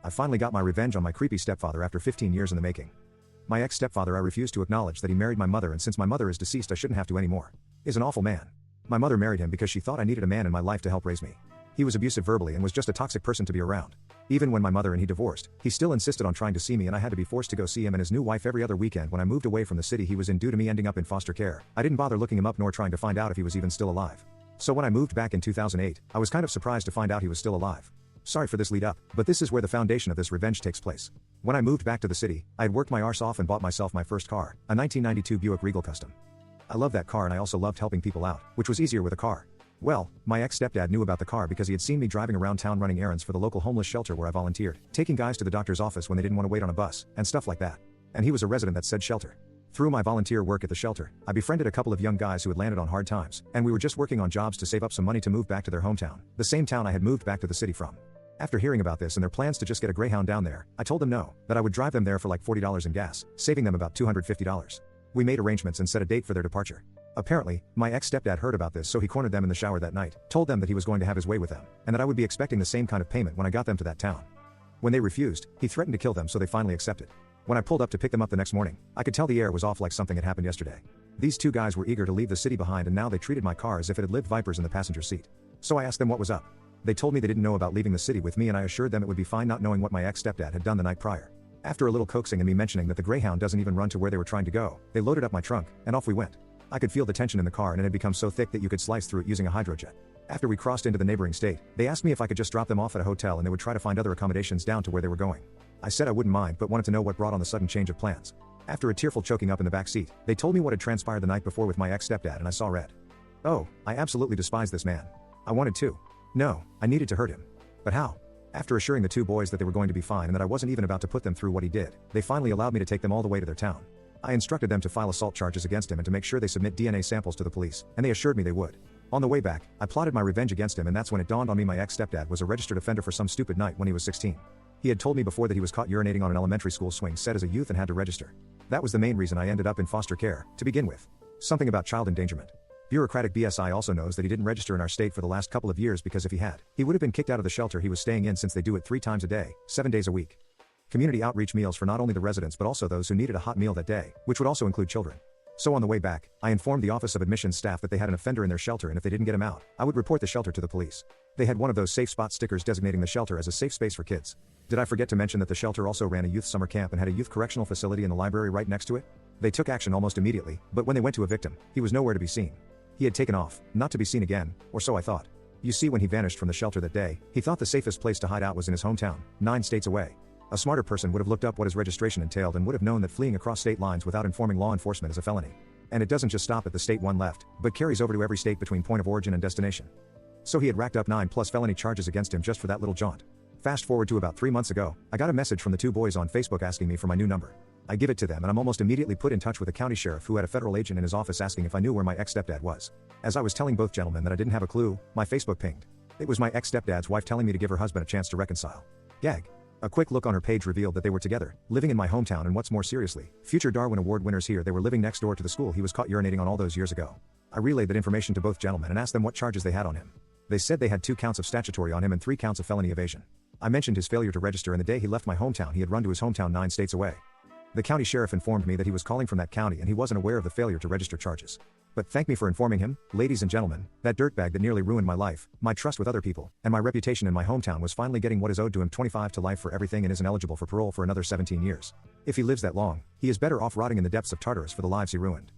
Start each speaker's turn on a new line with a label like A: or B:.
A: I finally got my revenge on my creepy stepfather after 15 years in the making. My ex-stepfather, I refuse to acknowledge that he married my mother, and since my mother is deceased I shouldn't have to anymore. Is an awful man. My mother married him because she thought I needed a man in my life to help raise me. He was abusive verbally and was just a toxic person to be around. Even when my mother and he divorced, he still insisted on trying to see me, and I had to be forced to go see him and his new wife every other weekend. When I moved away from the city he was in due to me ending up in foster care, I didn't bother looking him up nor trying to find out if he was even still alive. So when I moved back in 2008, I was kind of surprised to find out he was still alive. Sorry for this lead up, but this is where the foundation of this revenge takes place. When I moved back to the city, I had worked my arse off and bought myself my first car, a 1992 Buick Regal Custom. I loved that car, and I also loved helping people out, which was easier with a car. Well, my ex-stepdad knew about the car because he had seen me driving around town running errands for the local homeless shelter where I volunteered, taking guys to the doctor's office when they didn't want to wait on a bus, and stuff like that. And he was a resident at said shelter. Through my volunteer work at the shelter, I befriended a couple of young guys who had landed on hard times, and we were just working on jobs to save up some money to move back to their hometown, the same town I had moved back to the city from. After hearing about this and their plans to just get a Greyhound down there, I told them no, that I would drive them there for like $40 in gas, saving them about $250. We made arrangements and set a date for their departure. Apparently, my ex-stepdad heard about this, so he cornered them in the shower that night, told them that he was going to have his way with them, and that I would be expecting the same kind of payment when I got them to that town. When they refused, he threatened to kill them, so they finally accepted. When I pulled up to pick them up the next morning, I could tell the air was off, like something had happened yesterday. These two guys were eager to leave the city behind, and now they treated my car as if it had lived vipers in the passenger seat. So I asked them what was up. They told me they didn't know about leaving the city with me, and I assured them it would be fine, not knowing what my ex-stepdad had done the night prior. After a little coaxing and me mentioning that the Greyhound doesn't even run to where they were trying to go, they loaded up my trunk, and off we went. I could feel the tension in the car, and it had become so thick that you could slice through it using a hydrojet. After we crossed into the neighboring state, they asked me if I could just drop them off at a hotel and they would try to find other accommodations down to where they were going. I said I wouldn't mind, but wanted to know what brought on the sudden change of plans. After a tearful choking up in the back seat, they told me what had transpired the night before with my ex-stepdad, and I saw red. Oh, I absolutely despise this man. I wanted to. No, I needed to hurt him. But how? After assuring the two boys that they were going to be fine and that I wasn't even about to put them through what he did, they finally allowed me to take them all the way to their town. I instructed them to file assault charges against him and to make sure they submit DNA samples to the police, and they assured me they would. On the way back, I plotted my revenge against him, and that's when it dawned on me my ex-stepdad was a registered offender for some stupid night when he was 16. He had told me before that he was caught urinating on an elementary school swing set as a youth and had to register. That was the main reason I ended up in foster care, to begin with. Something about child endangerment. Bureaucratic BSI also knows that he didn't register in our state for the last couple of years, because if he had, he would have been kicked out of the shelter he was staying in, since they do it 3 times a day, 7 days a week. Community outreach meals for not only the residents but also those who needed a hot meal that day, which would also include children. So on the way back, I informed the Office of Admissions staff that they had an offender in their shelter, and if they didn't get him out, I would report the shelter to the police. They had one of those safe spot stickers designating the shelter as a safe space for kids. Did I forget to mention that the shelter also ran a youth summer camp and had a youth correctional facility in the library right next to it? They took action almost immediately, but when they went to evict him, he was nowhere to be seen. He had taken off, not to be seen again, or so I thought. You see, when he vanished from the shelter that day, he thought the safest place to hide out was in his hometown, 9 states away. A smarter person would have looked up what his registration entailed and would have known that fleeing across state lines without informing law enforcement is a felony. And it doesn't just stop at the state one left, but carries over to every state between point of origin and destination. So he had racked up 9+ felony charges against him just for that little jaunt. Fast forward to about 3 months ago, I got a message from the two boys on Facebook asking me for my new number. I give it to them, and I'm almost immediately put in touch with a county sheriff who had a federal agent in his office asking if I knew where my ex-stepdad was. As I was telling both gentlemen that I didn't have a clue, my Facebook pinged. It was my ex-stepdad's wife telling me to give her husband a chance to reconcile. Gag. A quick look on her page revealed that they were together, living in my hometown, and what's more seriously, future Darwin Award winners here. They were living next door to the school he was caught urinating on all those years ago. I relayed that information to both gentlemen and asked them what charges they had on him. They said they had 2 counts of statutory on him and 3 counts of felony evasion. I mentioned his failure to register, and the day he left my hometown he had run to his hometown 9 states away. The county sheriff informed me that he was calling from that county and he wasn't aware of the failure to register charges. But thank me for informing him, ladies and gentlemen. That dirtbag that nearly ruined my life, my trust with other people, and my reputation in my hometown was finally getting what is owed to him: 25 to life for everything, and isn't eligible for parole for another 17 years. If he lives that long, he is better off rotting in the depths of Tartarus for the lives he ruined.